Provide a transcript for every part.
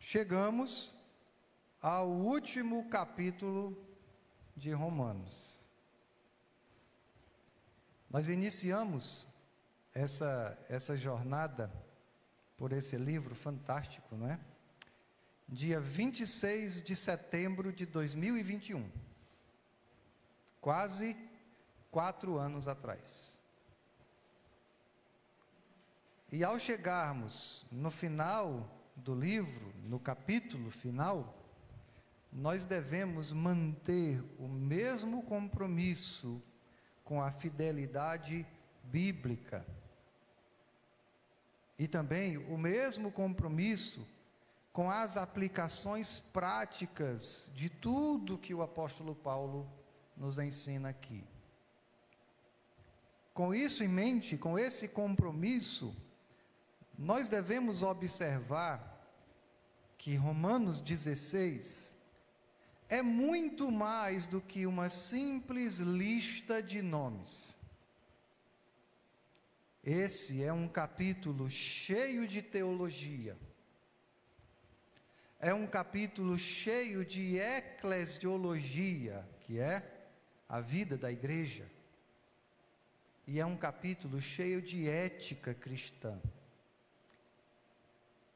chegamos ao último capítulo de Romanos. Nós iniciamos essa jornada por esse livro fantástico, não é? Dia 26 de setembro de 2021, quase 4 anos atrás. E ao chegarmos no final do livro, no capítulo final, nós devemos manter o mesmo compromisso com a fidelidade bíblica e também o mesmo compromisso com as aplicações práticas de tudo que o apóstolo Paulo nos ensina aqui. Com isso em mente, com esse compromisso, nós devemos observar que Romanos 16 é muito mais do que uma simples lista de nomes. Esse é um capítulo cheio de teologia. É um capítulo cheio de eclesiologia, que é a vida da igreja. E é um capítulo cheio de ética cristã.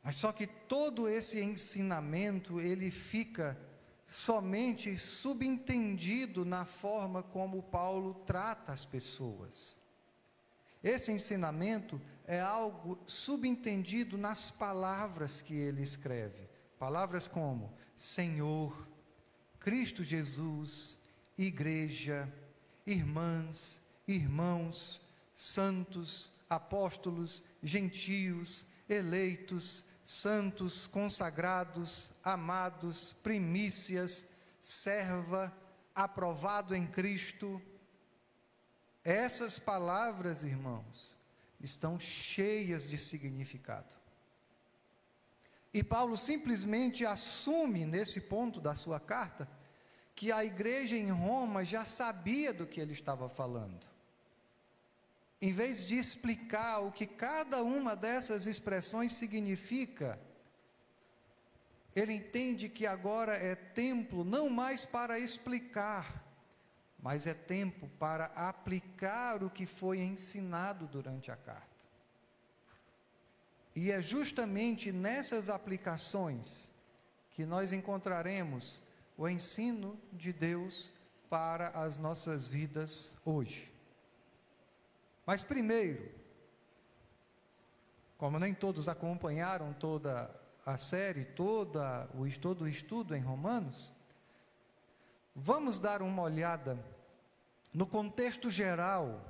Mas só que todo esse ensinamento, ele fica somente subentendido na forma como Paulo trata as pessoas. Esse ensinamento é algo subentendido nas palavras que ele escreve. Palavras como Senhor, Cristo Jesus, Igreja, irmãs, irmãos, santos, apóstolos, gentios, eleitos, santos, consagrados, amados, primícias, serva, aprovado em Cristo. Essas palavras, irmãos, estão cheias de significado. E Paulo simplesmente assume nesse ponto da sua carta que a igreja em Roma já sabia do que ele estava falando. Em vez de explicar o que cada uma dessas expressões significa, ele entende que agora é tempo não mais para explicar, mas é tempo para aplicar o que foi ensinado durante a carta. E é justamente nessas aplicações que nós encontraremos o ensino de Deus para as nossas vidas hoje. Mas primeiro, como nem todos acompanharam toda a série, todo o estudo em Romanos, vamos dar uma olhada no contexto geral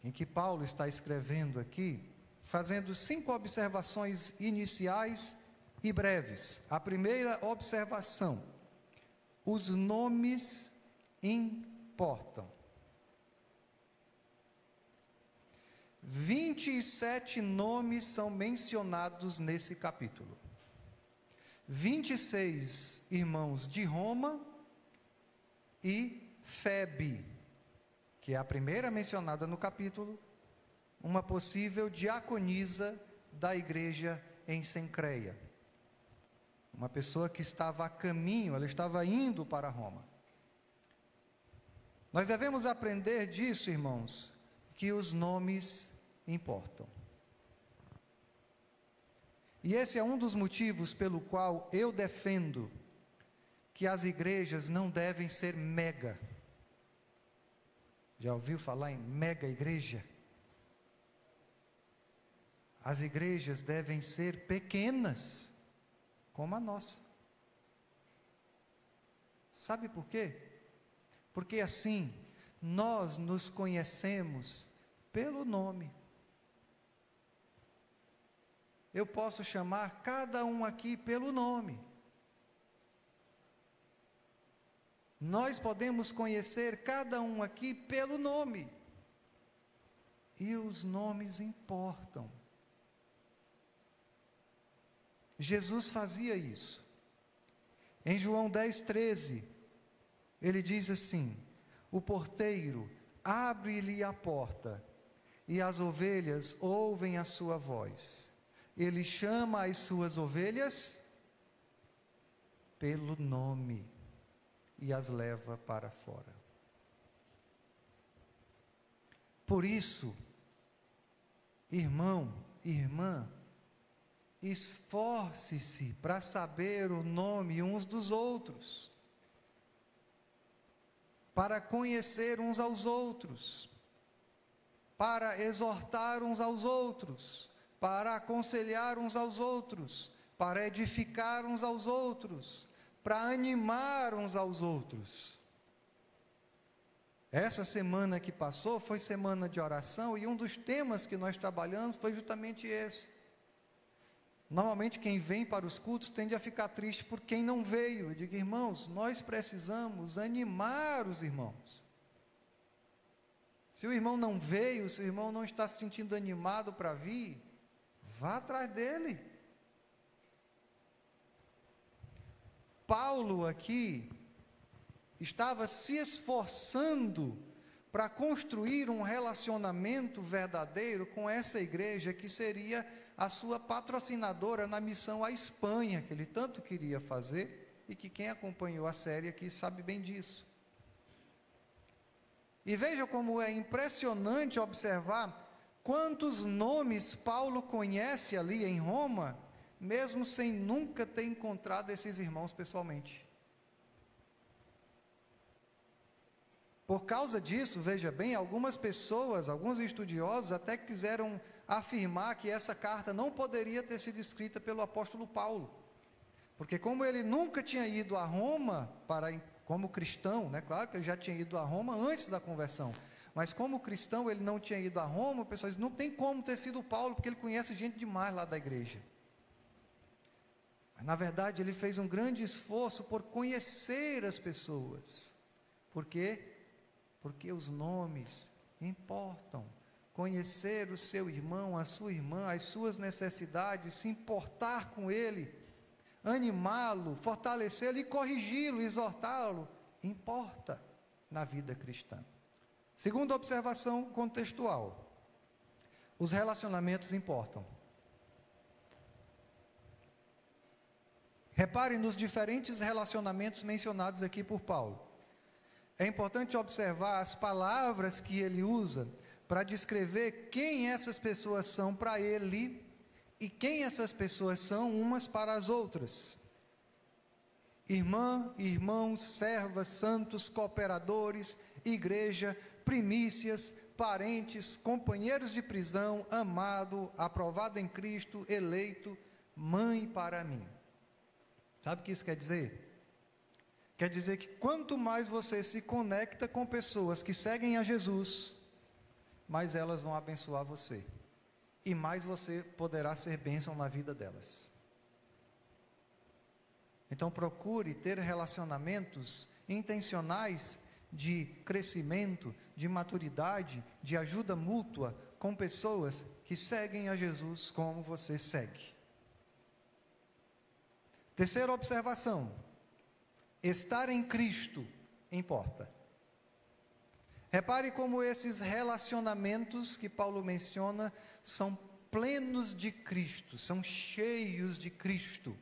em que Paulo está escrevendo aqui, fazendo 5 observações iniciais e breves. A primeira observação: os nomes importam. 27 nomes são mencionados nesse capítulo. 26 irmãos de Roma e Febe, que é a primeira mencionada no capítulo, uma possível diaconisa da igreja em Cencreia. Uma pessoa que estava a caminho, ela estava indo para Roma. Nós devemos aprender disso, irmãos, que os nomes importam. E esse é um dos motivos pelo qual eu defendo que as igrejas não devem ser mega. Já ouviu falar em mega igreja? As igrejas devem ser pequenas, como a nossa. Sabe por quê? Porque assim nós nos conhecemos pelo nome. Eu posso chamar cada um aqui pelo nome. Nós podemos conhecer cada um aqui pelo nome. E os nomes importam. Jesus fazia isso. Em João 10:13, ele diz assim: o porteiro abre-lhe a porta, e as ovelhas ouvem a sua voz. Ele chama as suas ovelhas pelo nome e as leva para fora. Por isso, irmão, irmã, esforce-se para saber o nome uns dos outros, para conhecer uns aos outros, para exortar uns aos outros, para aconselhar uns aos outros, para edificar uns aos outros, para animar uns aos outros. Essa semana que passou foi semana de oração, e um dos temas que nós trabalhamos foi justamente esse. Normalmente quem vem para os cultos tende a ficar triste por quem não veio. Eu digo, irmãos, nós precisamos animar os irmãos. Se o irmão não veio, se o irmão não está se sentindo animado para vir, vá atrás dele. Paulo aqui estava se esforçando para construir um relacionamento verdadeiro com essa igreja que seria a sua patrocinadora na missão à Espanha, que ele tanto queria fazer, e que quem acompanhou a série aqui sabe bem disso. E veja como é impressionante observar quantos nomes Paulo conhece ali em Roma, mesmo sem nunca ter encontrado esses irmãos pessoalmente. Por causa disso, veja bem, algumas pessoas, alguns estudiosos até quiseram afirmar que essa carta não poderia ter sido escrita pelo apóstolo Paulo, porque como ele nunca tinha ido a Roma como cristão, né? Claro que ele já tinha ido a Roma antes da conversão, mas como cristão ele não tinha ido a Roma, o pessoal diz, não tem como ter sido Paulo, porque ele conhece gente demais lá da igreja. Mas, na verdade, ele fez um grande esforço por conhecer as pessoas. Por quê? Porque os nomes importam. Conhecer o seu irmão, a sua irmã, as suas necessidades, se importar com ele, animá-lo, fortalecê-lo e corrigi-lo, exortá-lo, importa na vida cristã. Segunda observação contextual: os relacionamentos importam. Reparem nos diferentes relacionamentos mencionados aqui por Paulo. É importante observar as palavras que ele usa para descrever quem essas pessoas são para ele e quem essas pessoas são umas para as outras. Irmã, irmãos, servas, santos, cooperadores, igreja, primícias, parentes, companheiros de prisão, amado, aprovado em Cristo, eleito, mãe para mim. Sabe o que isso quer dizer? Quer dizer que quanto mais você se conecta com pessoas que seguem a Jesus, mais elas vão abençoar você, e mais você poderá ser bênção na vida delas. Então procure ter relacionamentos intencionais de crescimento, de maturidade, de ajuda mútua com pessoas que seguem a Jesus como você segue. Terceira observação: estar em Cristo importa. Repare como esses relacionamentos que Paulo menciona são plenos de Cristo, são cheios de Cristo.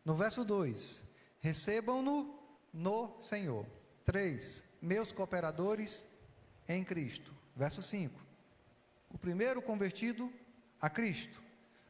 No verso 2, recebam-no no Senhor. 3, meus cooperadores em Cristo. Verso 5, o primeiro convertido a Cristo.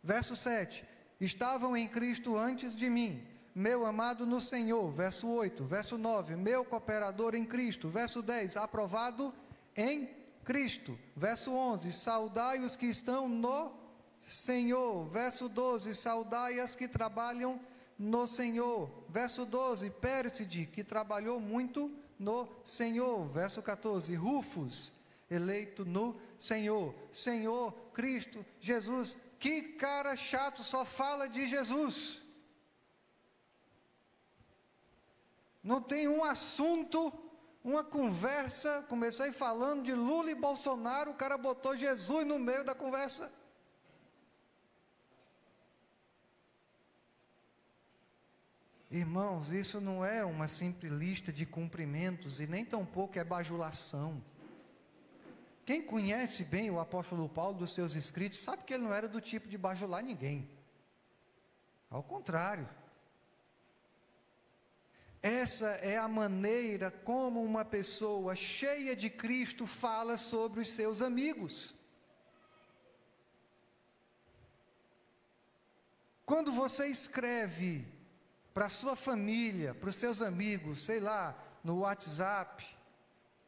Verso 7, estavam em Cristo antes de mim, meu amado no Senhor. Verso 8, verso 9, meu cooperador em Cristo. Verso 10, aprovado em Cristo. Verso 11, saudai os que estão no Senhor. Verso 12, saudai as que trabalham no Senhor. Verso 12, Pérside, que trabalhou muito no Senhor. Verso 14, Rufus, eleito no Senhor. Senhor, Cristo, Jesus. Que cara chato, só fala de Jesus. Não tem um assunto, uma conversa. Comecei falando de Lula e Bolsonaro, o cara botou Jesus no meio da conversa. Irmãos, isso não é uma simples lista de cumprimentos e nem tampouco é bajulação. Quem conhece bem o apóstolo Paulo dos seus escritos, sabe que ele não era do tipo de bajular ninguém. Ao contrário. Essa é a maneira como uma pessoa cheia de Cristo fala sobre os seus amigos. Quando você escreve para a sua família, para os seus amigos, sei lá, no WhatsApp,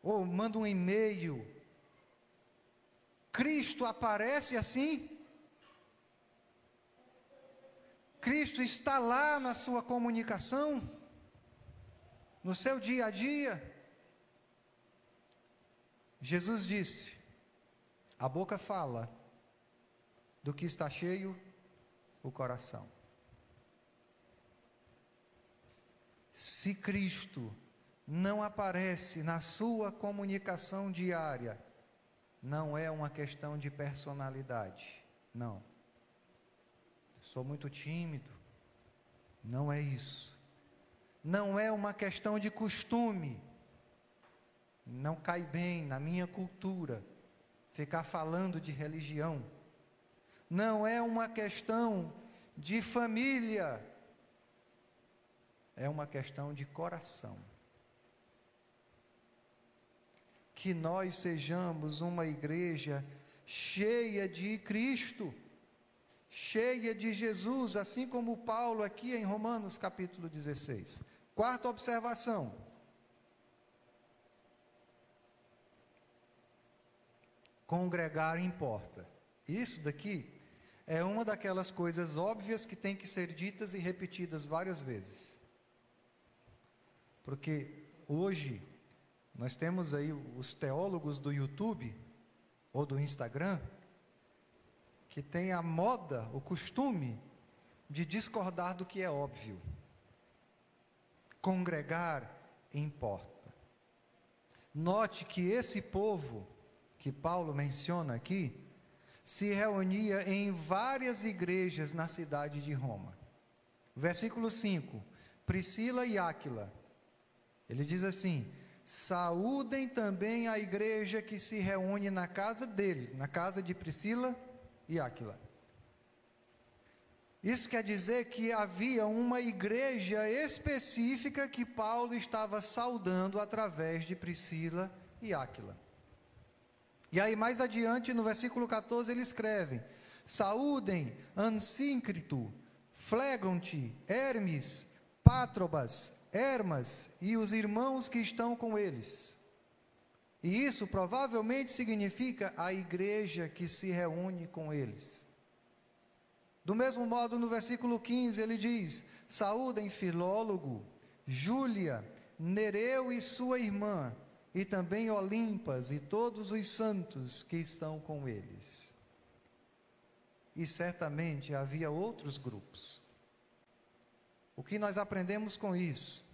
ou manda um e-mail, Cristo aparece assim? Cristo está lá na sua comunicação? No seu dia a dia? Jesus disse: a boca fala do que está cheio o coração. Se Cristo não aparece na sua comunicação diária, não é uma questão de personalidade, não. Sou muito tímido, não é isso. Não é uma questão de costume, não cai bem na minha cultura ficar falando de religião. Não é uma questão de família, é uma questão de coração. Que nós sejamos uma igreja cheia de Cristo, cheia de Jesus, assim como Paulo aqui em Romanos capítulo 16. Quarta observação: congregar importa. Isso daqui é uma daquelas coisas óbvias que tem que ser ditas e repetidas várias vezes. Porque hoje nós temos aí os teólogos do YouTube ou do Instagram que tem a moda, o costume de discordar do que é óbvio. Congregar importa. Note que esse povo que Paulo menciona aqui se reunia em várias igrejas na cidade de Roma. Versículo 5, Priscila e Áquila, ele diz assim: saúdem também a igreja que se reúne na casa deles, na casa de Priscila e Áquila. Isso quer dizer que havia uma igreja específica que Paulo estava saudando através de Priscila e Áquila. E aí mais adiante no versículo 14 ele escreve: saúdem Ansíncrito, Flegonte, Hermes, Pátrobas, Hermas e os irmãos que estão com eles. E isso provavelmente significa a igreja que se reúne com eles. Do mesmo modo, no versículo 15, ele diz: saúdem Filólogo, Júlia, Nereu e sua irmã, e também Olimpas e todos os santos que estão com eles. E certamente havia outros grupos. O que nós aprendemos com isso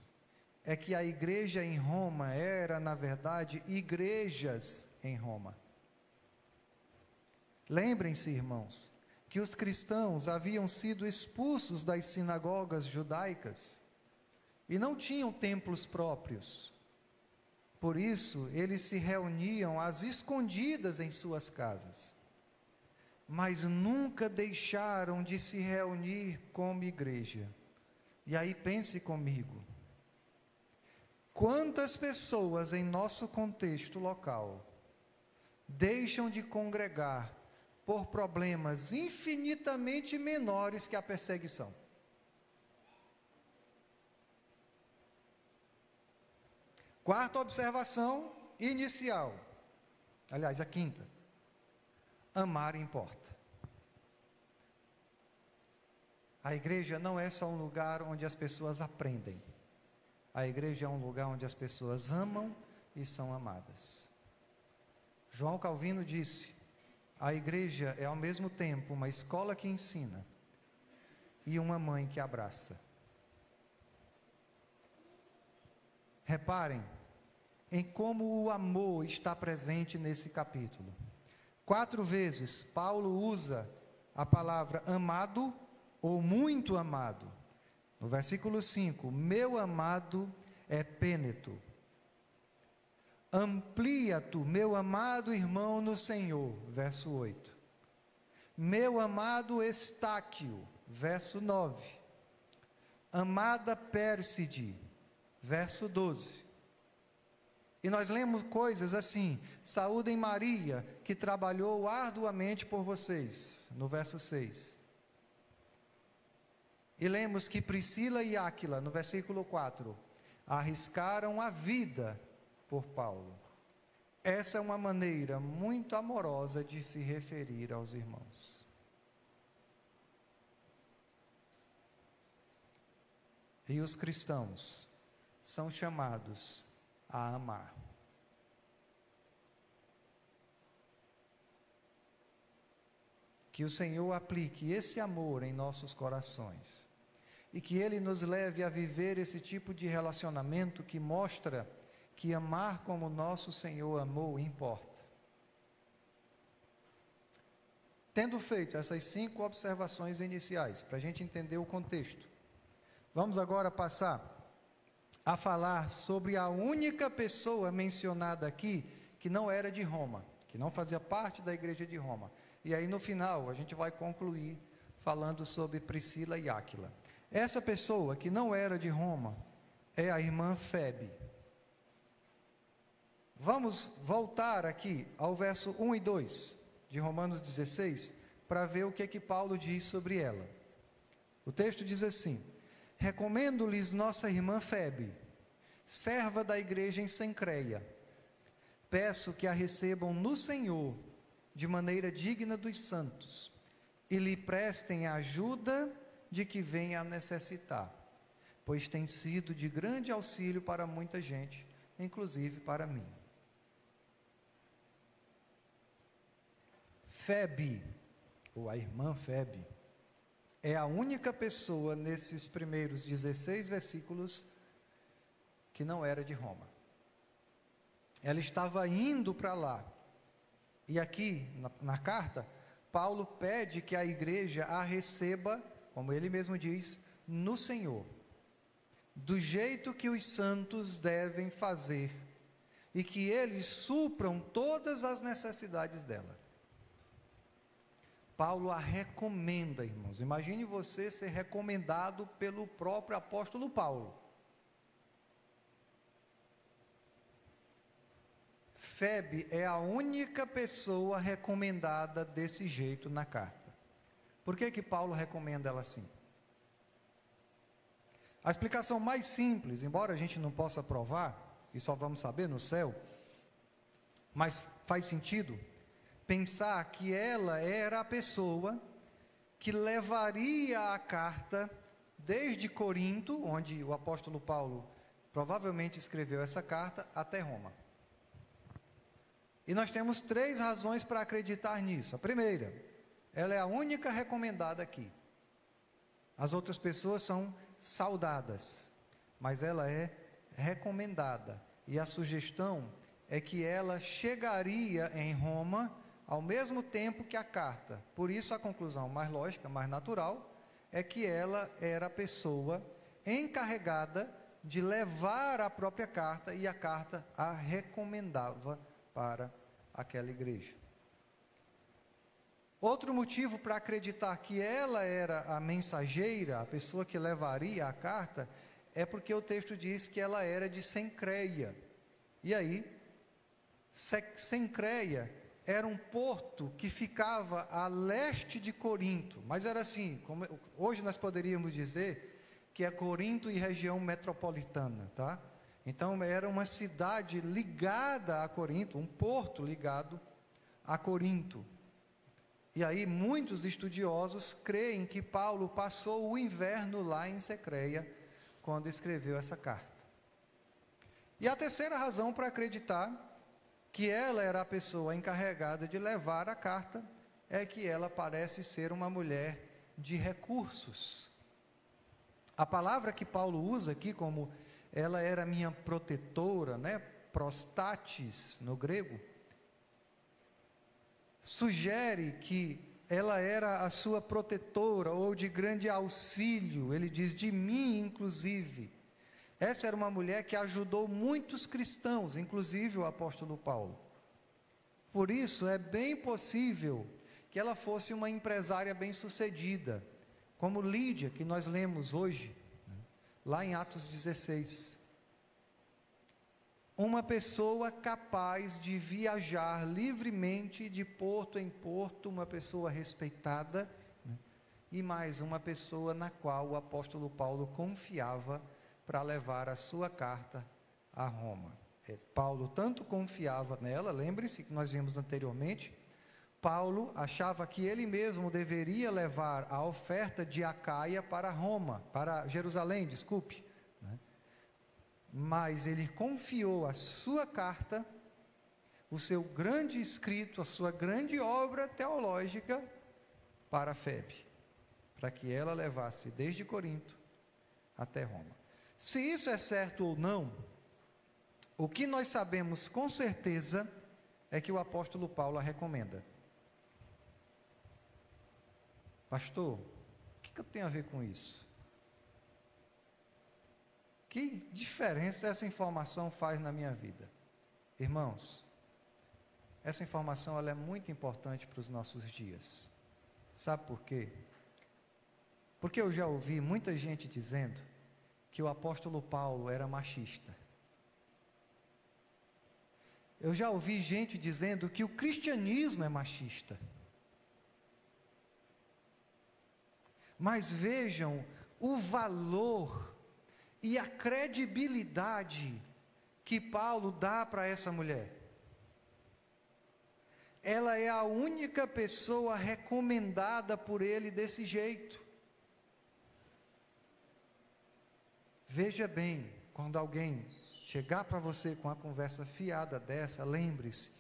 é que a igreja em Roma era, na verdade, igrejas em Roma. Lembrem-se, irmãos, que os cristãos haviam sido expulsos das sinagogas judaicas e não tinham templos próprios. Por isso, eles se reuniam às escondidas em suas casas, mas nunca deixaram de se reunir como igreja. E aí pense comigo: quantas pessoas em nosso contexto local deixam de congregar por problemas infinitamente menores que a perseguição? Quarta observação inicial, aliás, a quinta: amar importa. A igreja não é só um lugar onde as pessoas aprendem. A igreja é um lugar onde as pessoas amam e são amadas. João Calvino disse: a igreja é ao mesmo tempo uma escola que ensina e uma mãe que abraça. Reparem em como o amor está presente nesse capítulo. 4 vezes Paulo usa a palavra amado ou muito amado. No versículo 5, meu amado Epêneto. Amplia-tu, meu amado irmão no Senhor, verso 8. Meu amado Estáquio, verso 9. Amada Pérside, verso 12. E nós lemos coisas assim: saúdem Maria, que trabalhou arduamente por vocês, no verso 6. E lemos que Priscila e Áquila, no versículo 4, arriscaram a vida por Paulo. Essa é uma maneira muito amorosa de se referir aos irmãos. E os cristãos são chamados a amar. Que o Senhor aplique esse amor em nossos corações e que Ele nos leve a viver esse tipo de relacionamento que mostra que amar como nosso Senhor amou importa. Tendo feito essas 5 observações iniciais, para a gente entender o contexto, vamos agora passar a falar sobre a única pessoa mencionada aqui que não era de Roma, que não fazia parte da igreja de Roma. E aí no final a gente vai concluir falando sobre Priscila e Áquila. Essa pessoa que não era de Roma é a irmã Febe. Vamos voltar aqui ao verso 1 e 2 de Romanos 16 para ver o que Paulo diz sobre ela. O texto diz assim: recomendo-lhes nossa irmã Febe, serva da igreja em Cencreia. Peço que a recebam no Senhor de maneira digna dos santos e lhe prestem a ajuda de que venha a necessitar, pois tem sido de grande auxílio para muita gente, inclusive para mim. Febe, ou a irmã Febe, é a única pessoa nesses primeiros 16 versículos que não era de Roma. Ela estava indo para lá. E aqui, na carta, Paulo pede que a igreja a receba, como ele mesmo diz, no Senhor, do jeito que os santos devem fazer, e que eles supram todas as necessidades dela. Paulo a recomenda, irmãos. Imagine você ser recomendado pelo próprio apóstolo Paulo. Febe é a única pessoa recomendada desse jeito na carta. Por que Paulo recomenda ela assim? A explicação mais simples, embora a gente não possa provar, e só vamos saber no céu, mas faz sentido pensar que ela era a pessoa que levaria a carta desde Corinto, onde o apóstolo Paulo provavelmente escreveu essa carta, até Roma. E nós temos 3 razões para acreditar nisso. A primeira, ela é a única recomendada aqui. As outras pessoas são saudadas, mas ela é recomendada. E a sugestão é que ela chegaria em Roma ao mesmo tempo que a carta. Por isso a conclusão mais lógica, mais natural, é que ela era a pessoa encarregada de levar a própria carta, e a carta a recomendava para aquela igreja. Outro motivo para acreditar que ela era a mensageira, a pessoa que levaria a carta, é porque o texto diz que ela era de Cencreia. E aí, Cencreia era um porto que ficava a leste de Corinto, mas era assim, como hoje nós poderíamos dizer que é Corinto e região metropolitana, tá? Então era uma cidade ligada a Corinto, um porto ligado a Corinto. E aí muitos estudiosos creem que Paulo passou o inverno lá em Cencreia quando escreveu essa carta. E a terceira razão para acreditar que ela era a pessoa encarregada de levar a carta é que ela parece ser uma mulher de recursos. A palavra que Paulo usa aqui, como ela era minha protetora, prostatis no grego, sugere que ela era a sua protetora ou de grande auxílio. Ele diz, de mim inclusive. Essa era uma mulher que ajudou muitos cristãos, inclusive o apóstolo Paulo. Por isso é bem possível que ela fosse uma empresária bem-sucedida, como Lídia, que nós lemos hoje, lá em Atos 16. uma pessoa capaz de viajar livremente de porto em porto, uma pessoa respeitada, né? E mais uma pessoa na qual o apóstolo Paulo confiava para levar a sua carta a Roma. Paulo tanto confiava nela, lembre-se que nós vimos anteriormente, Paulo achava que ele mesmo deveria levar a oferta de Acaia para Roma, para Jerusalém, desculpe, né? Mas ele confiou a sua carta, o seu grande escrito, a sua grande obra teológica para Febe, para que ela levasse desde Corinto até Roma. Se isso é certo ou não, o que nós sabemos com certeza é que o apóstolo Paulo a recomenda. Pastor, o que eu tenho a ver com isso? Que diferença essa informação faz na minha vida? Irmãos, essa informação ela é muito importante para os nossos dias. Sabe por quê? Porque eu já ouvi muita gente dizendo que o apóstolo Paulo era machista. Eu já ouvi gente dizendo que o cristianismo é machista. Mas vejam o valor e a credibilidade que Paulo dá para essa mulher. Ela é a única pessoa recomendada por ele desse jeito. Veja bem, quando alguém chegar para você com uma conversa fiada dessa, lembre-se,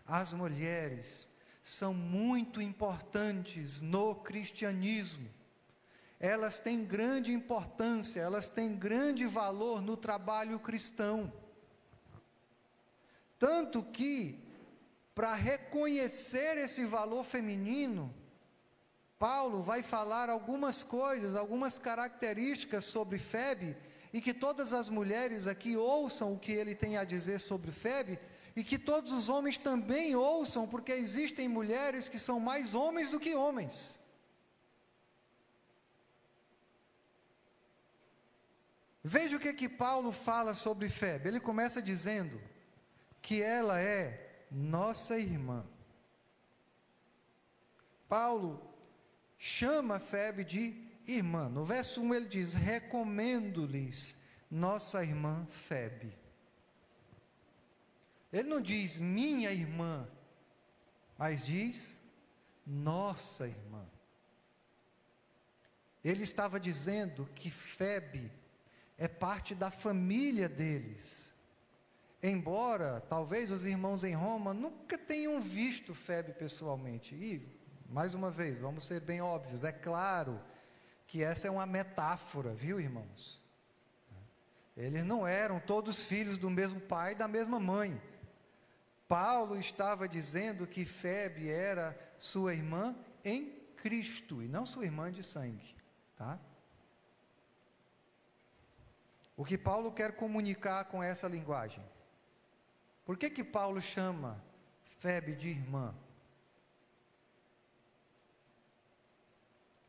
as mulheres são muito importantes no cristianismo. Elas têm grande importância, elas têm grande valor no trabalho cristão. Tanto que, para reconhecer esse valor feminino, Paulo vai falar algumas coisas, algumas características sobre Febe, e que todas as mulheres aqui ouçam o que ele tem a dizer sobre Febe, e que todos os homens também ouçam, porque existem mulheres que são mais homens do que homens. Veja o que Paulo fala sobre Febe. Ele começa dizendo que ela é nossa irmã. Paulo chama Febe de irmã. No verso 1 ele diz: recomendo-lhes nossa irmã Febe. Ele não diz minha irmã, mas diz nossa irmã. Ele estava dizendo que Febe é parte da família deles. Embora, talvez os irmãos em Roma nunca tenham visto Febe pessoalmente. E, mais uma vez, vamos ser bem óbvios, é claro que essa é uma metáfora, viu, irmãos? Eles não eram todos filhos do mesmo pai e da mesma mãe. Paulo estava dizendo que Febe era sua irmã em Cristo, e não sua irmã de sangue, tá? O que Paulo quer comunicar com essa linguagem? Por que Paulo chama Febe de irmã?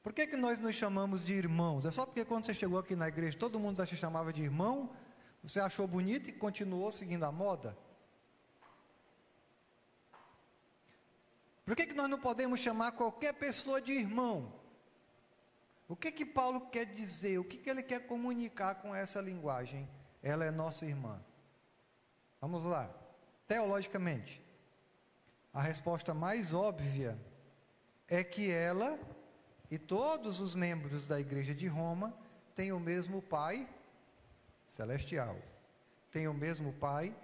Por que nós nos chamamos de irmãos? É só porque quando você chegou aqui na igreja, todo mundo já se chamava de irmão, você achou bonito e continuou seguindo a moda? Por que nós não podemos chamar qualquer pessoa de irmão? O que Paulo quer dizer? O que ele quer comunicar com essa linguagem? Ela é nossa irmã. Vamos lá. Teologicamente, a resposta mais óbvia é que ela e todos os membros da igreja de Roma têm o mesmo Pai celestial, têm o mesmo Pai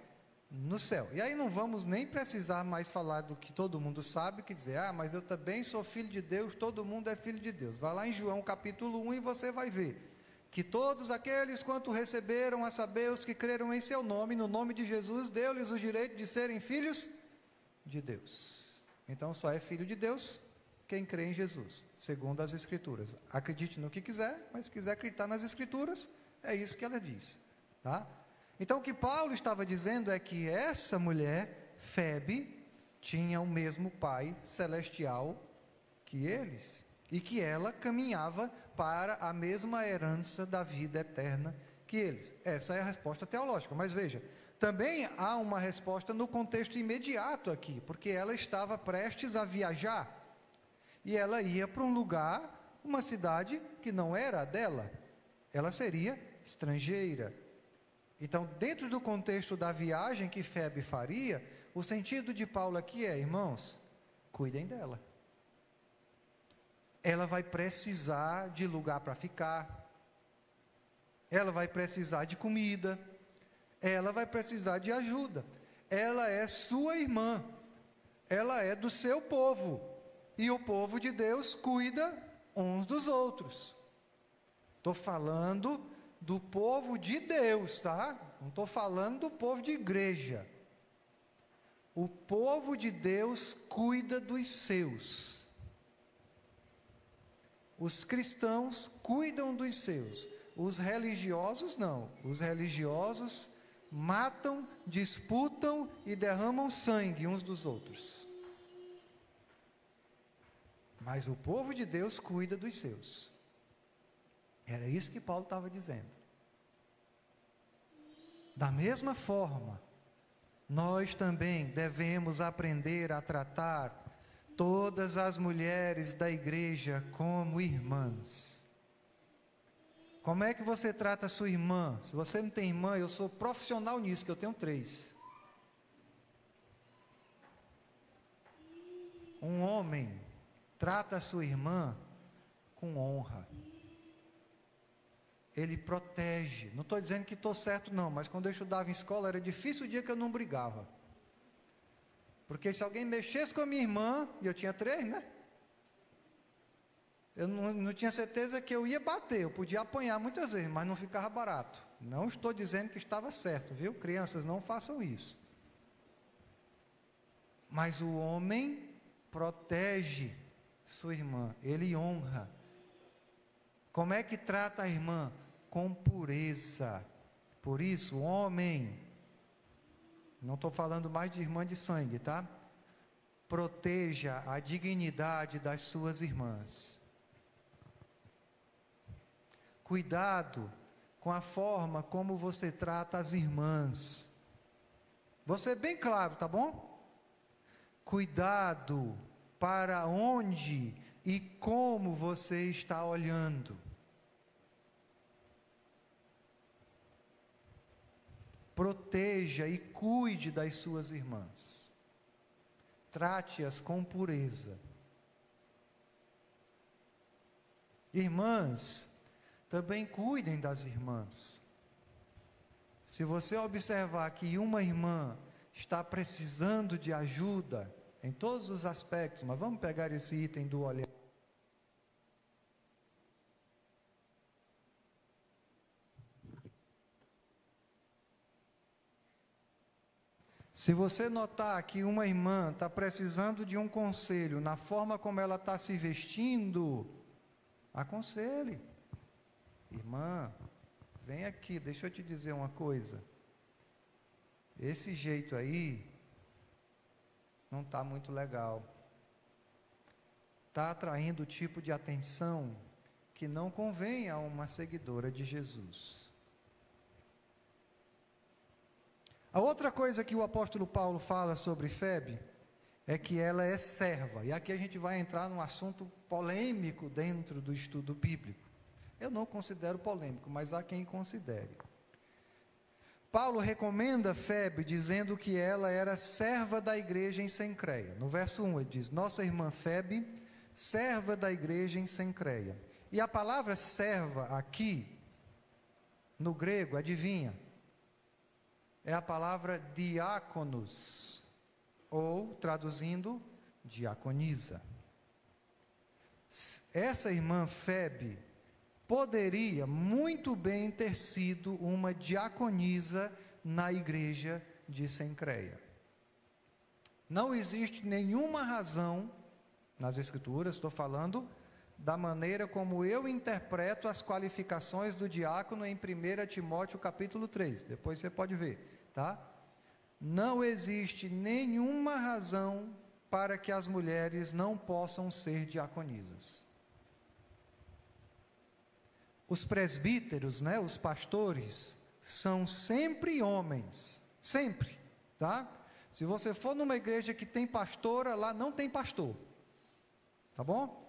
no céu. E aí não vamos nem precisar mais falar do que todo mundo sabe, que dizer, mas eu também sou filho de Deus, todo mundo é filho de Deus. Vai lá em João capítulo 1 e você vai ver que todos aqueles quanto receberam, a saber, os que creram em seu nome, no nome de Jesus, deu-lhes o direito de serem filhos de Deus. Então só é filho de Deus quem crê em Jesus, segundo as Escrituras. Acredite no que quiser, mas se quiser acreditar nas Escrituras, é isso que ela diz, tá? Então o que Paulo estava dizendo é que essa mulher, Febe, tinha o mesmo Pai celestial que eles, e que ela caminhava para a mesma herança da vida eterna que eles. Essa é a resposta teológica, mas veja, Também há uma resposta no contexto imediato aqui, porque ela estava prestes a viajar, e ela ia para um lugar, uma cidade que não era a dela, ela seria estrangeira. Então, dentro do contexto da viagem que Febe faria, o sentido de Paulo aqui é: irmãos, cuidem dela. Ela vai precisar de lugar para ficar, ela vai precisar de comida, ela vai precisar de ajuda. Ela é sua irmã, ela é do seu povo, e o povo de Deus cuida uns dos outros. Estou falando do povo de Deus, tá? Não estou falando do povo de igreja. O povo de Deus cuida dos seus. Os cristãos cuidam dos seus. Os religiosos não. Os religiosos matam, disputam e derramam sangue uns dos outros. Mas o povo de Deus cuida dos seus. Era isso que Paulo estava dizendo. Da mesma forma, nós também devemos aprender a tratar todas as mulheres da igreja como irmãs. Como é que você trata a sua irmã? Se você não tem irmã, eu sou profissional nisso, que eu tenho 3. Um homem trata a sua irmã com honra. Ele protege. Não estou dizendo que estou certo não, mas quando eu estudava em escola era difícil o dia que eu não brigava. Porque se alguém mexesse com a minha irmã, e eu tinha 3, né? Eu não tinha certeza que eu ia bater, eu podia apanhar muitas vezes, mas não ficava barato. Não estou dizendo que estava certo, viu? Crianças, não façam isso. Mas o homem protege sua irmã, ele honra. Como é que trata a irmã? Com pureza. Por isso, homem, não estou falando mais de irmã de sangue, tá? Proteja a dignidade das suas irmãs. Cuidado com a forma como você trata as irmãs. Vou ser bem claro, tá bom? Cuidado para onde e como você está olhando. Proteja e cuide das suas irmãs. Trate-as com pureza. Irmãs, também cuidem das irmãs. Se você observar que uma irmã está precisando de ajuda, em todos os aspectos, mas vamos pegar esse item do olhar. Se você notar que uma irmã está precisando de um conselho na forma como ela está se vestindo, aconselhe. Irmã, vem aqui, deixa eu te dizer uma coisa. Esse jeito aí não está muito legal. Está atraindo o tipo de atenção que não convém a uma seguidora de Jesus. A outra coisa que o apóstolo Paulo fala sobre Febe é que ela é serva. E aqui a gente vai entrar num assunto polêmico dentro do estudo bíblico. Eu não considero polêmico, mas há quem considere. Paulo recomenda Febe dizendo que ela era serva da igreja em Cencreia. No verso 1 ele diz: nossa irmã Febe, serva da igreja em Cencreia. E a palavra serva aqui, no grego, adivinha? É a palavra diáconos, ou, traduzindo, diaconisa. Essa irmã Febe poderia muito bem ter sido uma diaconisa na igreja de Cencreia. Não existe nenhuma razão nas Escrituras, estou falando da maneira como eu interpreto as qualificações do diácono em 1 Timóteo capítulo 3, depois você pode ver, tá? Não existe nenhuma razão para que as mulheres não possam ser diaconisas. Os presbíteros, os pastores, são sempre homens, Sempre, tá? Se você for numa igreja que tem pastora, lá não tem pastor, tá bom?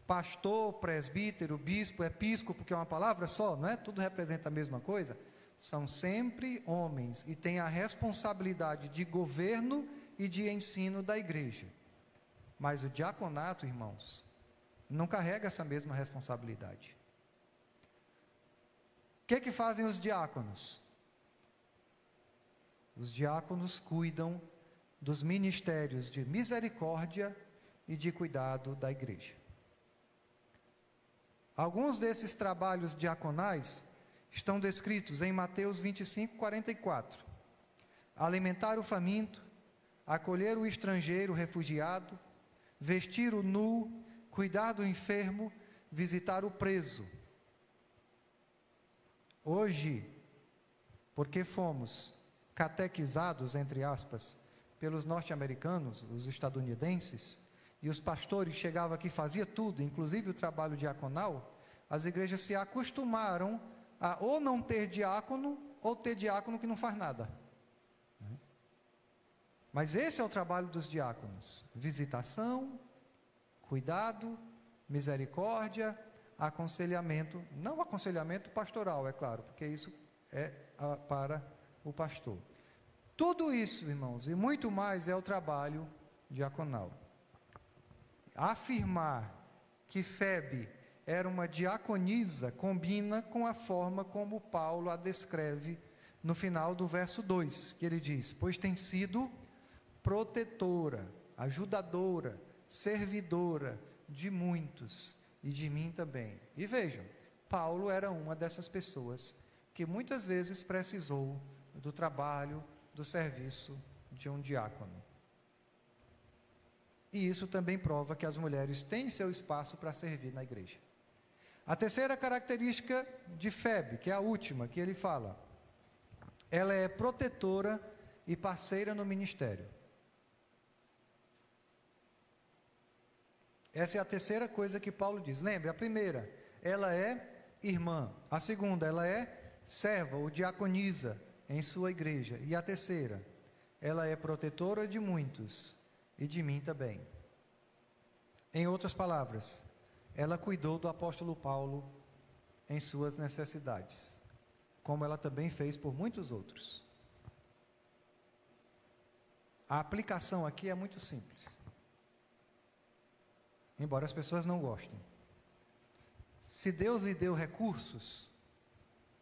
Pastor, presbítero, bispo, episcopo, que é uma palavra só, não é? Tudo representa a mesma coisa. São sempre homens e têm a responsabilidade de governo e de ensino da igreja. Mas o diaconato, irmãos, não carrega essa mesma responsabilidade. O que fazem os diáconos? Os diáconos cuidam dos ministérios de misericórdia e de cuidado da igreja. Alguns desses trabalhos diaconais estão descritos em Mateus 25, 44. Alimentar o faminto, acolher o estrangeiro, o refugiado, vestir o nu, cuidar do enfermo, visitar o preso. Hoje, porque fomos catequizados, entre aspas, pelos norte-americanos, os estadunidenses, e os pastores chegavam aqui e faziam tudo, inclusive o trabalho diaconal, as igrejas se acostumaram a ou não ter diácono, ou ter diácono que não faz nada. Mas esse é o trabalho dos diáconos: visitação, cuidado, misericórdia, aconselhamento, não aconselhamento pastoral, é claro, porque isso é para o pastor. Tudo isso, irmãos, e muito mais é o trabalho diaconal. Afirmar que Febe era uma diaconisa combina com a forma como Paulo a descreve no final do verso 2, que ele diz: pois tem sido protetora, ajudadora, servidora de muitos e de mim também. E vejam, Paulo era uma dessas pessoas que muitas vezes precisou do trabalho, do serviço de um diácono. E isso também prova que as mulheres têm seu espaço para servir na igreja. A terceira característica de Febe, que é a última que ele fala, ela é protetora e parceira no ministério. Essa é a terceira coisa que Paulo diz. Lembre, a primeira, ela é irmã. A segunda, ela é serva ou diaconisa em sua igreja. E a terceira, ela é protetora de muitos e de mim também. Em outras palavras, ela cuidou do apóstolo Paulo em suas necessidades, como ela também fez por muitos outros. A aplicação aqui é muito simples, embora as pessoas não gostem. Se Deus lhe deu recursos,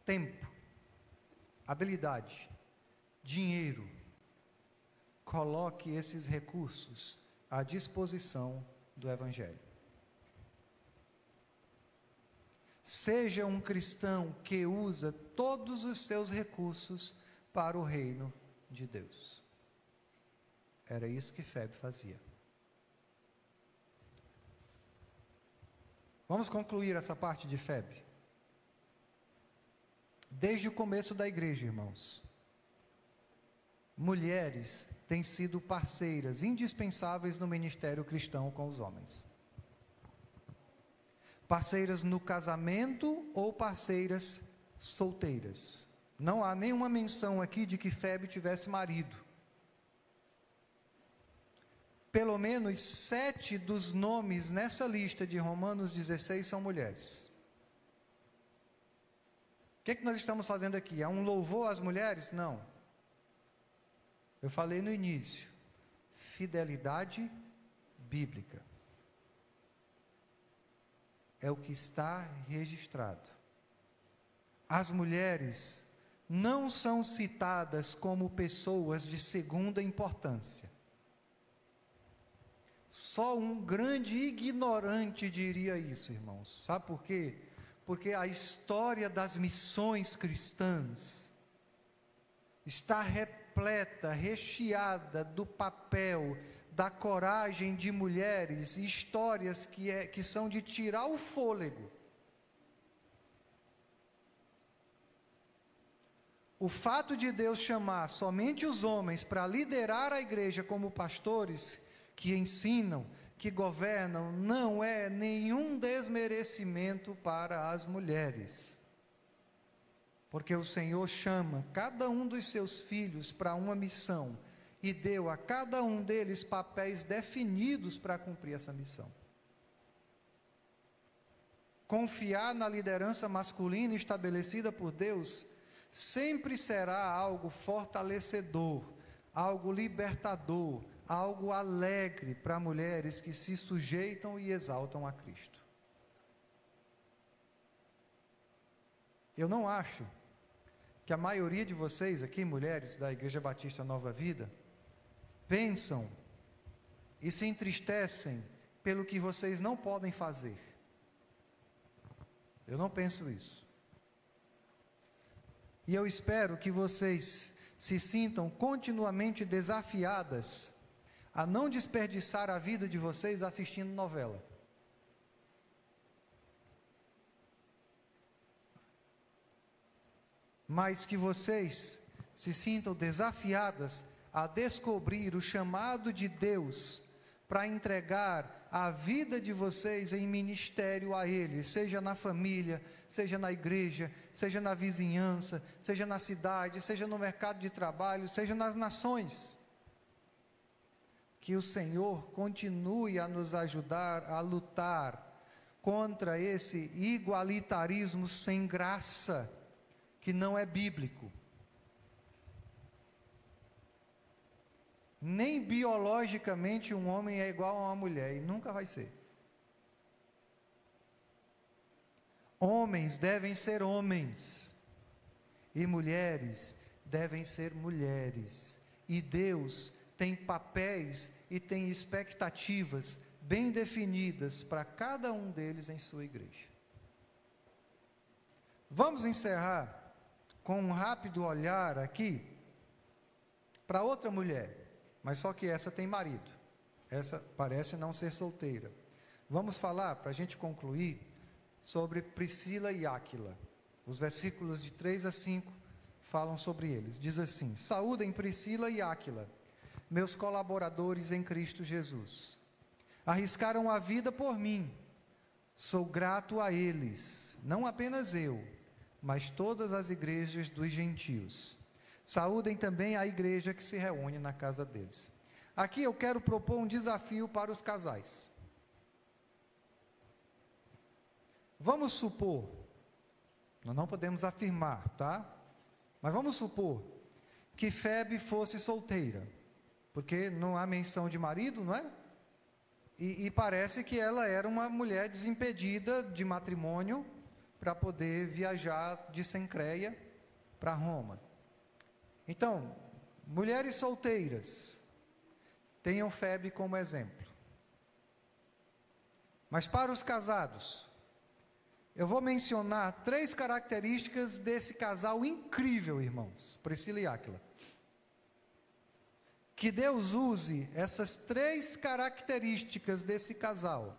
tempo, habilidade, dinheiro, coloque esses recursos à disposição do Evangelho. Seja um cristão que usa todos os seus recursos para o reino de Deus. Era isso que Febe fazia. Vamos concluir essa parte de Febe. Desde o começo da igreja, irmãos, mulheres têm sido parceiras indispensáveis no ministério cristão com os homens. Parceiras no casamento ou parceiras solteiras. Não há nenhuma menção aqui de que Febe tivesse marido. Pelo menos 7 dos nomes nessa lista de Romanos 16 são mulheres. O que nós estamos fazendo aqui? É um louvor às mulheres? Não. Eu falei no início, fidelidade bíblica. É o que está registrado. As mulheres não são citadas como pessoas de segunda importância. Só um grande ignorante diria isso, irmãos. Sabe por quê? Porque a história das missões cristãs está repleta, recheada do papel, da coragem de mulheres, histórias que são de tirar o fôlego. O fato de Deus chamar somente os homens para liderar a igreja como pastores, que ensinam, que governam, não é nenhum desmerecimento para as mulheres. porque o Senhor chama cada um dos seus filhos para uma missão e deu a cada um deles papéis definidos para cumprir essa missão. Confiar na liderança masculina estabelecida por Deus sempre será algo fortalecedor, algo libertador, algo alegre para mulheres que se sujeitam e exaltam a Cristo. Eu não acho que a maioria de vocês aqui, mulheres da Igreja Batista Nova Vida, pensam e se entristecem pelo que vocês não podem fazer. Eu não penso isso. E eu espero que vocês se sintam continuamente desafiadas a não desperdiçar a vida de vocês assistindo novela. Mas que vocês se sintam desafiadas a descobrir o chamado de Deus para entregar a vida de vocês em ministério a Ele, seja na família, seja na igreja, seja na vizinhança, seja na cidade, seja no mercado de trabalho, seja nas nações. Que o Senhor continue a nos ajudar a lutar contra esse igualitarismo sem graça, que não é bíblico. Nem biologicamente um homem é igual a uma mulher, e nunca vai ser. Homens devem ser homens, e mulheres devem ser mulheres, e Deus tem papéis e tem expectativas bem definidas para cada um deles em sua igreja. Vamos encerrar com um rápido olhar aqui para outra mulher, mas só que essa tem marido, essa parece não ser solteira. Vamos falar, para a gente concluir, sobre Priscila e Áquila. Os versículos de 3 a 5 falam sobre eles. Diz assim: saúdem Priscila e Áquila, meus colaboradores em Cristo Jesus. Arriscaram a vida por mim, sou grato a eles, não apenas eu, mas todas as igrejas dos gentios. Saúdem também a igreja que se reúne na casa deles. Aqui eu quero propor um desafio para os casais. Vamos supor, nós não podemos afirmar, tá? Mas vamos supor que Febe fosse solteira, porque não há menção de marido, não é? E parece que ela era uma mulher desimpedida de matrimônio para poder viajar de Cencreia para Roma. Então, mulheres solteiras, tenham Febe como exemplo. Mas para os casados, eu vou mencionar 3 características desse casal incrível, irmãos, Priscila e Áquila. Que Deus use essas 3 características desse casal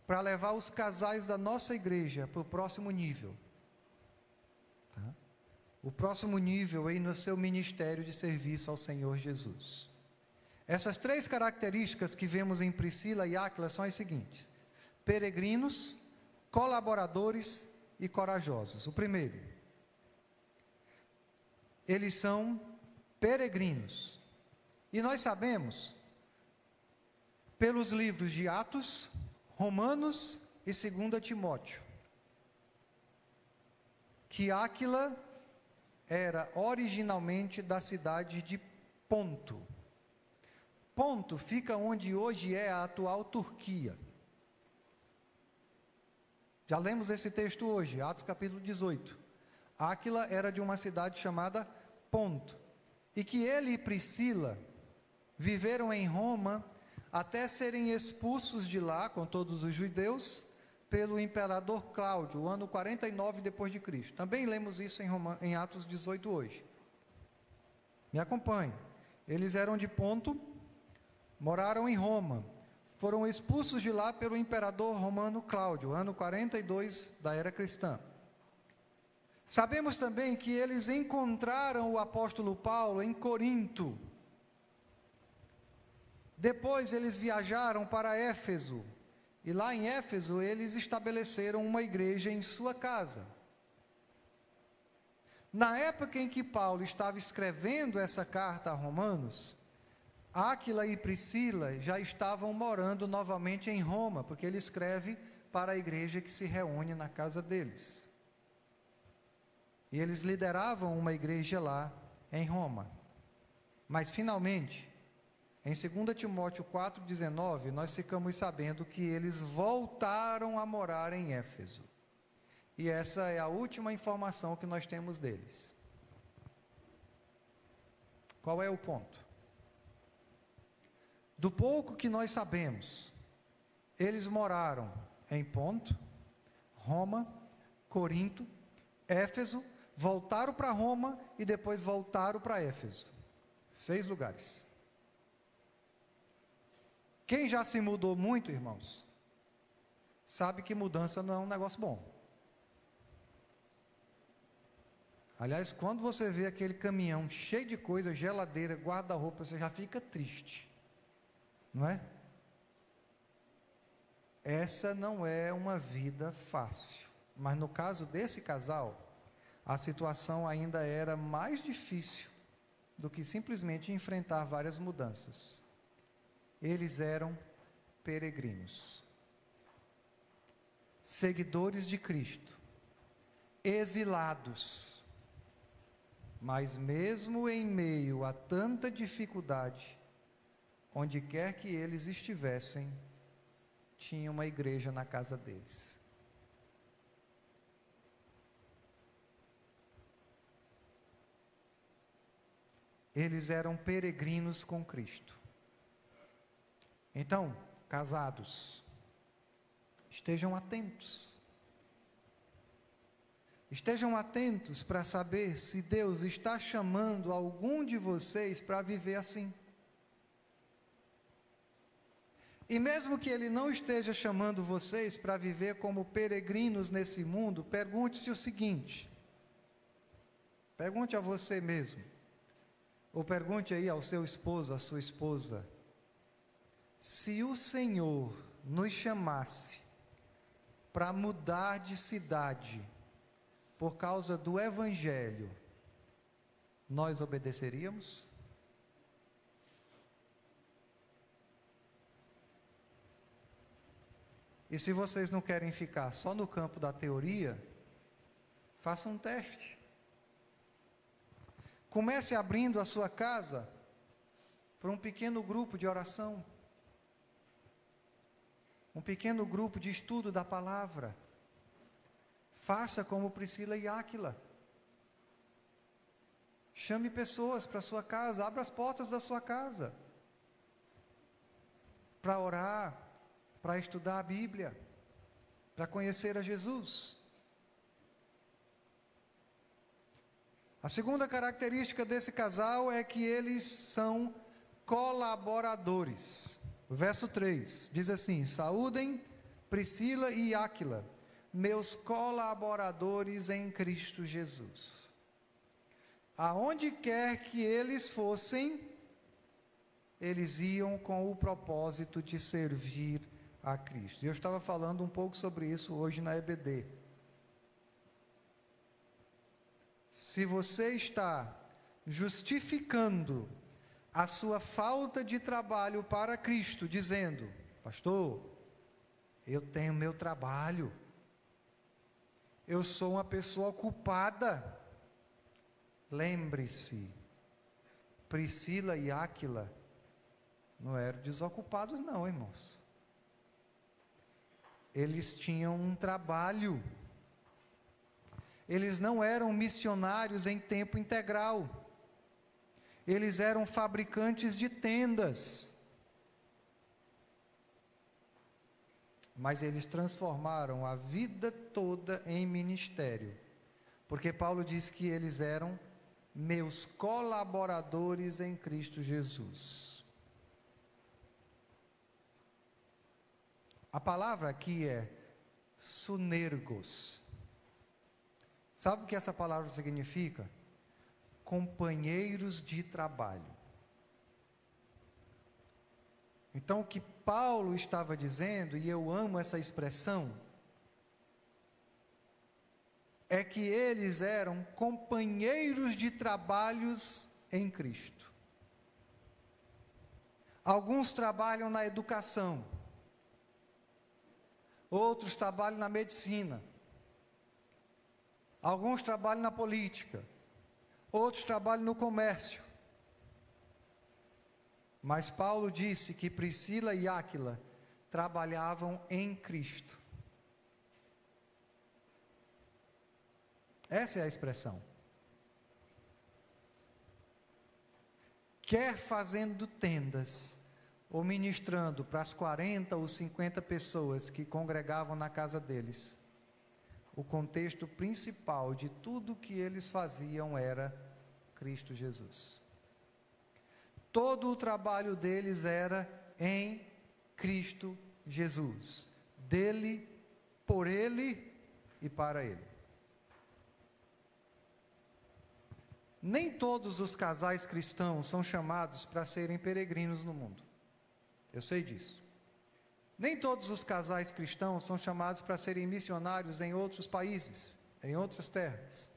para levar os casais da nossa igreja para o próximo nível. Tá? O próximo nível aí no seu ministério de serviço ao Senhor Jesus. Essas 3 características que vemos em Priscila e Áquila são as seguintes: peregrinos, colaboradores e corajosos. O primeiro, eles são peregrinos. E nós sabemos, pelos livros de Atos, Romanos e 2 Timóteo, que Áquila era originalmente da cidade de Ponto. Ponto fica onde hoje é a atual Turquia. Já lemos esse texto hoje, Atos capítulo 18. Áquila era de uma cidade chamada Ponto, e que ele e Priscila viveram em Roma até serem expulsos de lá, com todos os judeus, pelo imperador Cláudio, o ano 49 depois de Cristo. Também lemos isso em Atos 18 hoje. Me acompanhe. Eles eram de Ponto, moraram em Roma, foram expulsos de lá pelo imperador romano Cláudio, ano 42 da era cristã. Sabemos também que eles encontraram o apóstolo Paulo em Corinto. Depois eles viajaram para Éfeso, e lá em Éfeso eles estabeleceram uma igreja em sua casa. Na época em que Paulo estava escrevendo essa carta a Romanos, Áquila e Priscila já estavam morando novamente em Roma, porque ele escreve para a igreja que se reúne na casa deles. E eles lideravam uma igreja lá em Roma. Mas finalmente, em 2 Timóteo 4,19, nós ficamos sabendo que eles voltaram a morar em Éfeso. E essa é a última informação que nós temos deles. Qual é o ponto? Do pouco que nós sabemos, eles moraram em Ponto, Roma, Corinto, Éfeso, voltaram para Roma e depois voltaram para Éfeso. 6 lugares. Quem já se mudou muito, irmãos, sabe que mudança não é um negócio bom. Aliás, quando você vê aquele caminhão cheio de coisa, geladeira, guarda-roupa, você já fica triste, não é? Essa não é uma vida fácil, mas no caso desse casal, a situação ainda era mais difícil do que simplesmente enfrentar várias mudanças. Eles eram peregrinos, seguidores de Cristo, exilados, mas mesmo em meio a tanta dificuldade, onde quer que eles estivessem, tinha uma igreja na casa deles. Eles eram peregrinos com Cristo. Então, casados, estejam atentos. Estejam atentos para saber se Deus está chamando algum de vocês para viver assim. E mesmo que Ele não esteja chamando vocês para viver como peregrinos nesse mundo, pergunte-se o seguinte: pergunte a você mesmo, ou pergunte aí ao seu esposo, à sua esposa, se o Senhor nos chamasse para mudar de cidade por causa do Evangelho, nós obedeceríamos? E se vocês não querem ficar só no campo da teoria, façam um teste. Comece abrindo a sua casa para um pequeno grupo de oração, um pequeno grupo de estudo da palavra. Faça como Priscila e Áquila. Chame pessoas para a sua casa, abra as portas da sua casa, para orar, para estudar a Bíblia, para conhecer a Jesus. A segunda característica desse casal é que eles são colaboradores. O verso 3 diz assim: saúdem Priscila e Áquila, meus colaboradores em Cristo Jesus. Aonde quer que eles fossem, eles iam com o propósito de servir a Cristo. Eu estava falando um pouco sobre isso hoje na EBD. Se você está justificando a sua falta de trabalho para Cristo, dizendo: pastor, eu tenho meu trabalho, eu sou uma pessoa ocupada. Lembre-se, Priscila e Áquila não eram desocupados não, irmãos. Eles tinham um trabalho. Eles não eram missionários em tempo integral. Eles eram fabricantes de tendas. Mas eles transformaram a vida toda em ministério. Porque Paulo diz que eles eram meus colaboradores em Cristo Jesus. A palavra aqui é sunergos. Sabe o que essa palavra significa? Companheiros de trabalho. Então, o que Paulo estava dizendo, e eu amo essa expressão, é que eles eram companheiros de trabalhos em Cristo. Alguns trabalham na educação, outros trabalham na medicina, alguns trabalham na política, outros trabalham no comércio. Mas Paulo disse que Priscila e Áquila trabalhavam em Cristo. Essa é a expressão. Quer fazendo tendas, ou ministrando para as 40 ou 50 pessoas que congregavam na casa deles, o contexto principal de tudo que eles faziam era Cristo Jesus. Todo o trabalho deles era em Cristo Jesus, dele, por ele e para ele. Nem todos os casais cristãos são chamados para serem peregrinos no mundo. Eu sei disso. Nem todos os casais cristãos são chamados para serem missionários em outros países, em outras terras.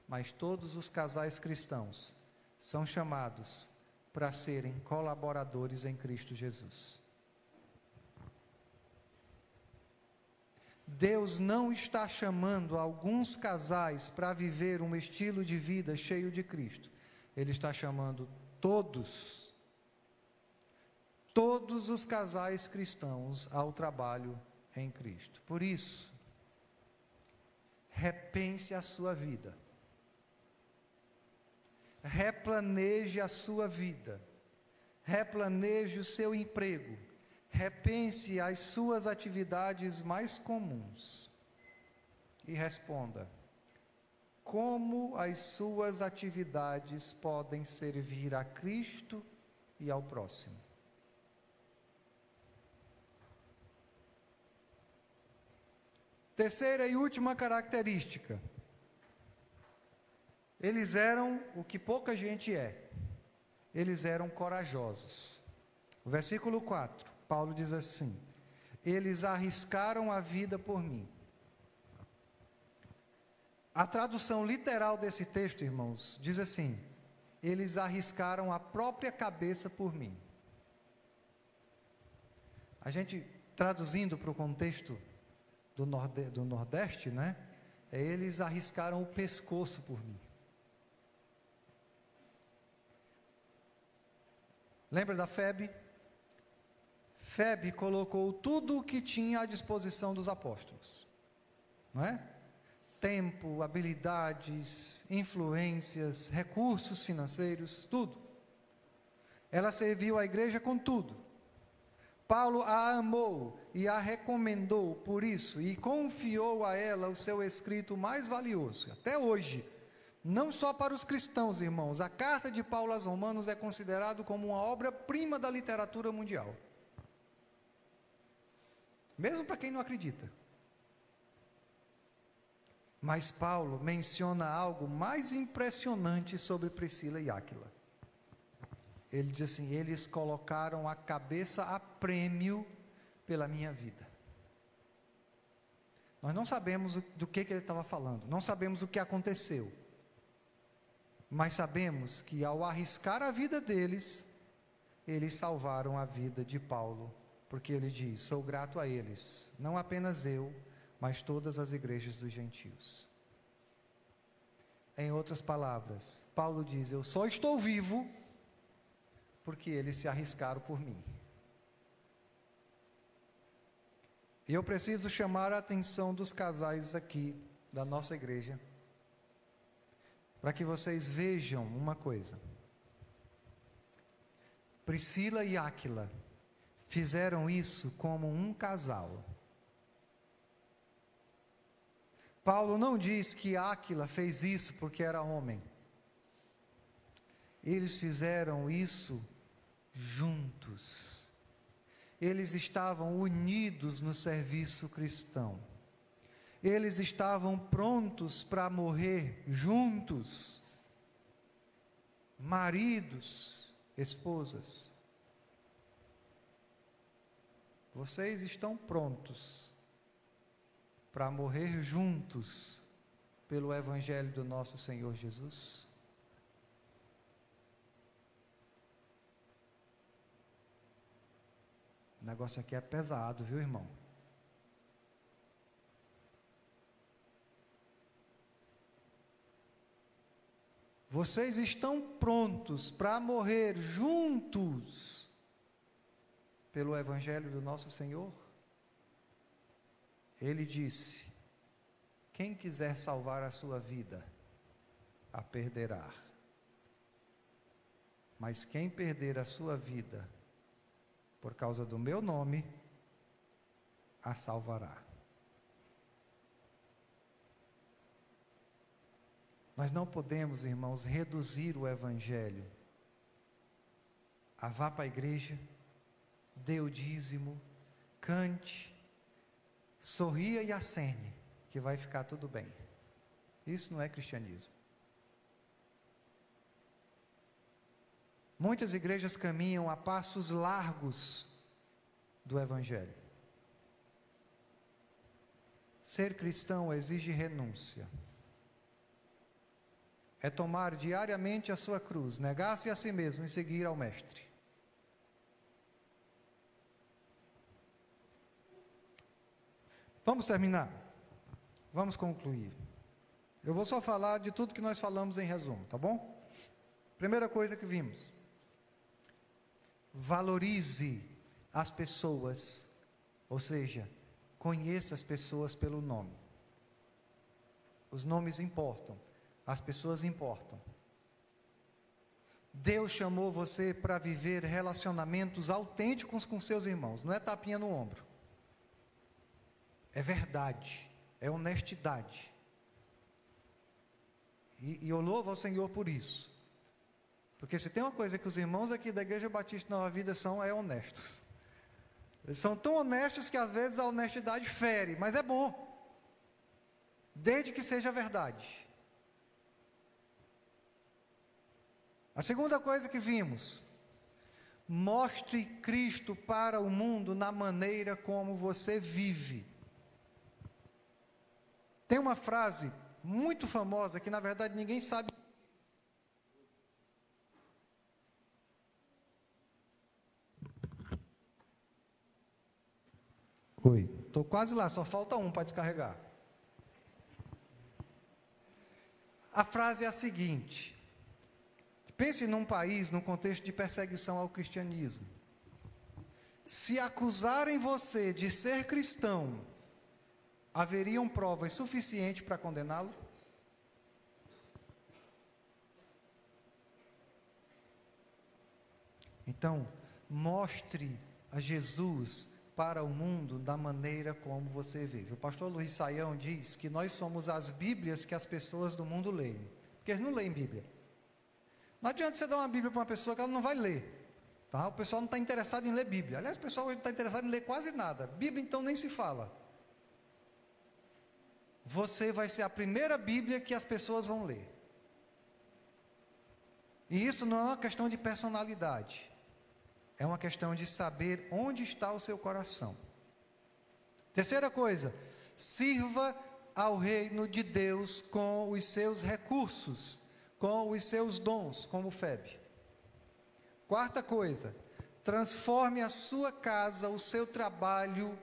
Mas todos os casais cristãos são chamados para serem colaboradores em Cristo Jesus. Deus não está chamando alguns casais para viver um estilo de vida cheio de Cristo. Ele está chamando todos os casais cristãos ao trabalho em Cristo. Por isso, repense a sua vida. Replaneje a sua vida, replaneje o seu emprego, repense as suas atividades mais comuns e responda: como as suas atividades podem servir a Cristo e ao próximo? Terceira e última característica: eles eram o que pouca gente é. Eles eram corajosos. O versículo 4, Paulo diz assim: eles arriscaram a vida por mim. A tradução literal desse texto, irmãos, diz assim: eles arriscaram a própria cabeça por mim. A gente, traduzindo para o contexto do Nordeste, né? Eles arriscaram o pescoço por mim. Lembra da Febe? Febe colocou tudo o que tinha à disposição dos apóstolos, não é? Tempo, habilidades, influências, recursos financeiros, tudo. Ela serviu à igreja com tudo. Paulo a amou e a recomendou por isso e confiou a ela o seu escrito mais valioso. Até hoje, não só para os cristãos, irmãos, a carta de Paulo aos Romanos é considerado como uma obra-prima da literatura mundial. Mesmo para quem não acredita. Mas Paulo menciona algo mais impressionante sobre Priscila e Áquila. Ele diz assim: eles colocaram a cabeça a prêmio pela minha vida. Nós não sabemos do que ele estava falando, não sabemos o que aconteceu. Mas sabemos que ao arriscar a vida deles, eles salvaram a vida de Paulo. Porque ele diz: sou grato a eles, não apenas eu, mas todas as igrejas dos gentios. Em outras palavras, Paulo diz: eu só estou vivo porque eles se arriscaram por mim. E eu preciso chamar a atenção dos casais aqui da nossa igreja, para que vocês vejam uma coisa. Priscila e Áquila fizeram isso como um casal. Paulo não diz que Áquila fez isso porque era homem. Eles fizeram isso juntos. Eles estavam unidos no serviço cristão. Eles estavam prontos para morrer juntos. Maridos, esposas. Vocês estão prontos para morrer juntos pelo Evangelho do nosso Senhor Jesus? O negócio aqui é pesado, viu, irmão? Vocês estão prontos para morrer juntos pelo Evangelho do nosso Senhor? Ele disse: quem quiser salvar a sua vida, a perderá. Mas quem perder a sua vida, por causa do meu nome, a salvará. Nós não podemos, irmãos, reduzir o Evangelho a vá para a igreja, dê o dízimo, cante, sorria e acene, que vai ficar tudo bem. Isso não é cristianismo. Muitas igrejas caminham a passos largos do Evangelho. Ser cristão exige renúncia. É tomar diariamente a sua cruz, negar-se a si mesmo e seguir ao Mestre. Vamos terminar. Vamos concluir. Eu vou só falar de tudo que nós falamos em resumo, tá bom? Primeira coisa que vimos: valorize as pessoas, ou seja, conheça as pessoas pelo nome. Os nomes importam, as pessoas importam. Deus chamou você para viver relacionamentos autênticos com seus irmãos, não é tapinha no ombro. É verdade, é honestidade. E eu louvo ao Senhor por isso. Porque se tem uma coisa que os irmãos aqui da Igreja Batista Nova Vida são, é honestos. Eles são tão honestos que às vezes a honestidade fere, mas é bom. Desde que seja verdade. A segunda coisa que vimos: mostre Cristo para o mundo na maneira como você vive. Tem uma frase muito famosa que na verdade ninguém sabe. Oi, estou quase lá, só falta um para descarregar. A frase é a seguinte: pense num país, num contexto de perseguição ao cristianismo. Se acusarem você de ser cristão, haveriam provas suficientes para condená-lo? Então, mostre a Jesus para o mundo da maneira como você vive. O pastor Luiz Saião diz que nós somos as Bíblias que as pessoas do mundo leem, porque eles não leem Bíblia. Não adianta você dar uma Bíblia para uma pessoa que ela não vai ler, tá? O pessoal não está interessado em ler Bíblia. Aliás, o pessoal hoje não está interessado em ler quase nada. Bíblia então nem se fala. Você vai ser a primeira Bíblia que as pessoas vão ler. E isso não é uma questão de personalidade. É uma questão de saber onde está o seu coração. Terceira coisa: sirva ao reino de Deus com os seus recursos, com os seus dons, como Febe. Quarta coisa: transforme a sua casa, o seu trabalho,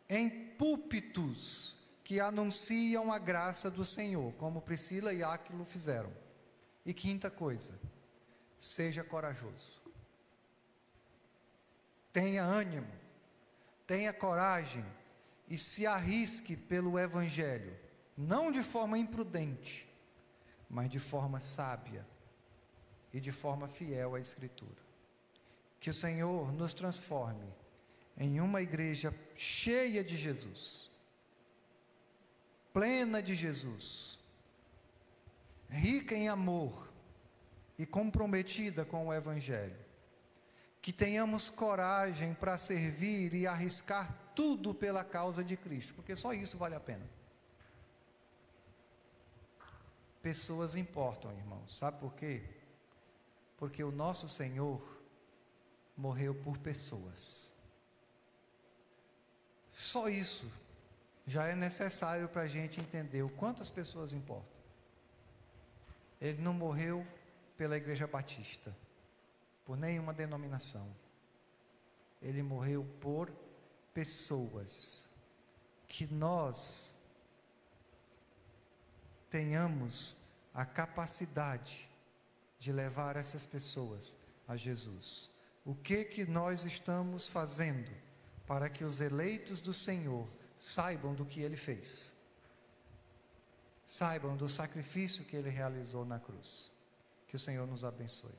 em púlpitos que anunciam a graça do Senhor, como Priscila e Áquilo fizeram. E quinta coisa: seja corajoso. Tenha ânimo, tenha coragem e se arrisque pelo Evangelho, não de forma imprudente, mas de forma sábia e de forma fiel à Escritura. Que o Senhor nos transforme em uma igreja cheia de Jesus, plena de Jesus, rica em amor e comprometida com o Evangelho. Que tenhamos coragem para servir e arriscar tudo pela causa de Cristo, porque só isso vale a pena. Pessoas importam, irmãos, sabe por quê? Porque o nosso Senhor morreu por pessoas. Só isso já é necessário para a gente entender o quanto as pessoas importam. Ele não morreu pela Igreja Batista, por nenhuma denominação. Ele morreu por pessoas. Que nós tenhamos a capacidade de levar essas pessoas a Jesus. O que nós estamos fazendo para que os eleitos do Senhor saibam do que Ele fez? Saibam do sacrifício que Ele realizou na cruz. Que o Senhor nos abençoe.